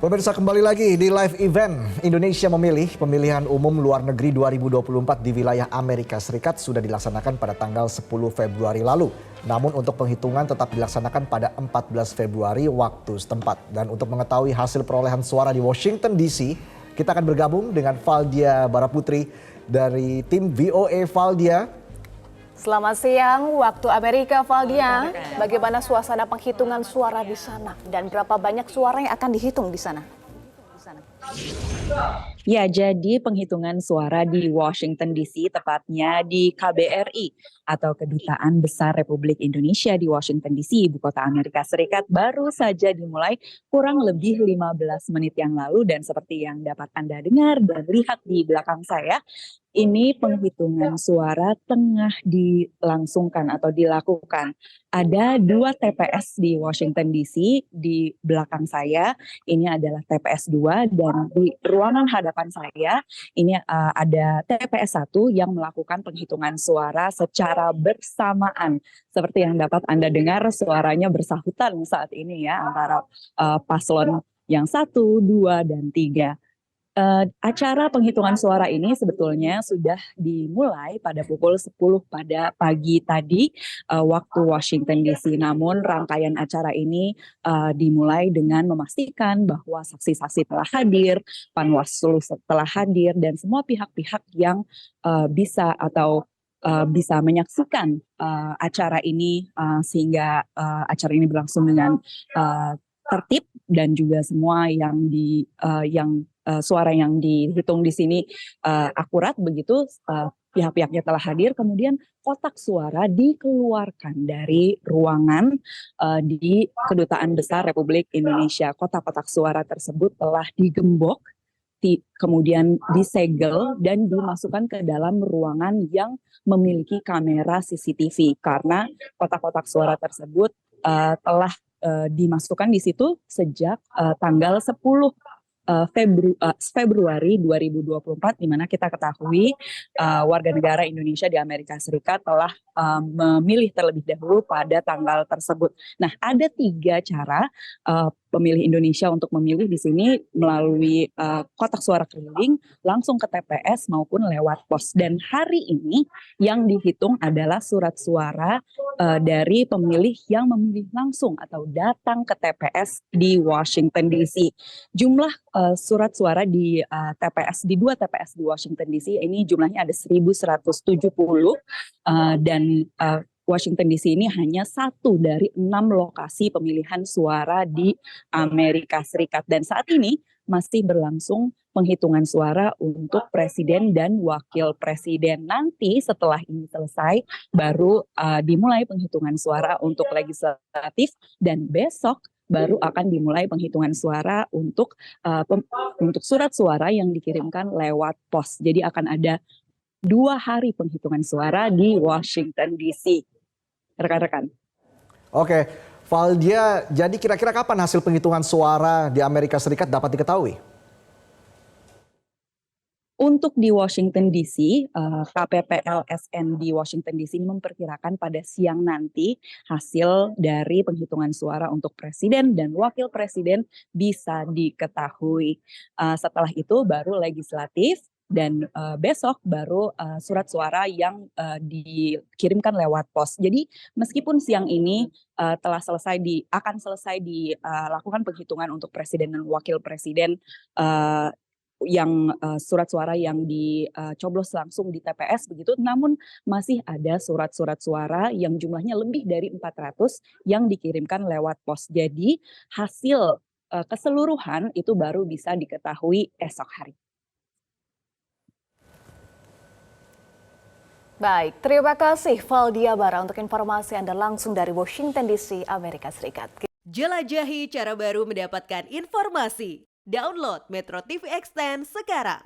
Pemirsa, kembali lagi di live event Indonesia Memilih. Pemilihan umum luar negeri 2024 di wilayah Amerika Serikat sudah dilaksanakan pada tanggal 10 Februari lalu. Namun untuk penghitungan tetap dilaksanakan pada 14 Februari waktu setempat. Dan untuk mengetahui hasil perolehan suara di Washington DC, kita akan bergabung dengan Valdia Baraputri dari tim VOA. Valdia. Selamat siang waktu Amerika, Valdia. Bagaimana suasana penghitungan suara di sana dan berapa banyak suara yang akan dihitung di sana? Ya, jadi penghitungan suara di Washington DC, tepatnya di KBRI atau Kedutaan Besar Republik Indonesia di Washington DC, ibu kota Amerika Serikat, baru saja dimulai kurang lebih 15 menit yang lalu. Dan seperti yang dapat Anda dengar dan lihat di belakang saya, ini penghitungan suara tengah dilangsungkan atau dilakukan. Ada 2 TPS di Washington DC di belakang saya. Ini adalah TPS 2 dan di ruangan hadapan saya ini ada TPS 1 yang melakukan penghitungan suara secara bersamaan. Seperti yang dapat Anda dengar, suaranya bersahutan saat ini ya antara paslon yang 1, 2, dan 3. Acara penghitungan suara ini sebetulnya sudah dimulai pada pukul 10 pada pagi tadi waktu Washington DC. Namun rangkaian acara ini dimulai dengan memastikan bahwa saksi-saksi telah hadir, Panwaslu telah hadir, dan semua pihak-pihak yang bisa atau bisa menyaksikan acara ini sehingga acara ini berlangsung dengan tertib, dan juga semua suara yang dihitung di sini akurat begitu. Pihak-pihaknya telah hadir, kemudian kotak suara dikeluarkan dari ruangan di Kedutaan Besar Republik Indonesia. Kotak-kotak suara tersebut telah digembok, kemudian disegel dan dimasukkan ke dalam ruangan yang memiliki kamera CCTV, karena kotak-kotak suara tersebut telah dimasukkan di situ sejak tanggal 10 Februari 2024, di mana kita ketahui warga negara Indonesia di Amerika Serikat telah memilih terlebih dahulu pada tanggal tersebut. Nah, ada 3 cara pemilih Indonesia untuk memilih di sini, melalui kotak suara keliling, langsung ke TPS maupun lewat pos. Dan hari ini yang dihitung adalah surat suara dari pemilih yang memilih langsung atau datang ke TPS di Washington DC. Jumlah surat suara di TPS di 2 TPS di Washington DC ini jumlahnya ada 1.170 dan Washington DC ini hanya 1 dari 6 lokasi pemilihan suara di Amerika Serikat. Dan saat ini masih berlangsung penghitungan suara untuk presiden dan wakil presiden. Nanti setelah ini selesai baru dimulai penghitungan suara untuk legislatif, dan besok baru akan dimulai penghitungan suara untuk surat suara yang dikirimkan lewat pos. Jadi akan ada 2 hari penghitungan suara di Washington DC. Rekan-rekan. Oke, Valdia, jadi kira-kira kapan hasil penghitungan suara di Amerika Serikat dapat diketahui? Untuk di Washington DC, KPPLSN di Washington DC memperkirakan pada siang nanti hasil dari penghitungan suara untuk presiden dan wakil presiden bisa diketahui. Setelah itu baru legislatif, dan besok baru surat suara yang dikirimkan lewat pos. Jadi meskipun siang ini akan selesai dilakukan penghitungan untuk presiden dan wakil presiden, yang surat suara yang dicoblos langsung di TPS begitu, namun masih ada surat-surat suara yang jumlahnya lebih dari 400 yang dikirimkan lewat pos. Jadi hasil keseluruhan itu baru bisa diketahui esok hari. Baik, terima kasih Valdia Bara untuk informasi Anda langsung dari Washington DC, Amerika Serikat. Jelajahi cara baru mendapatkan informasi. Download Metro TV Extend sekarang.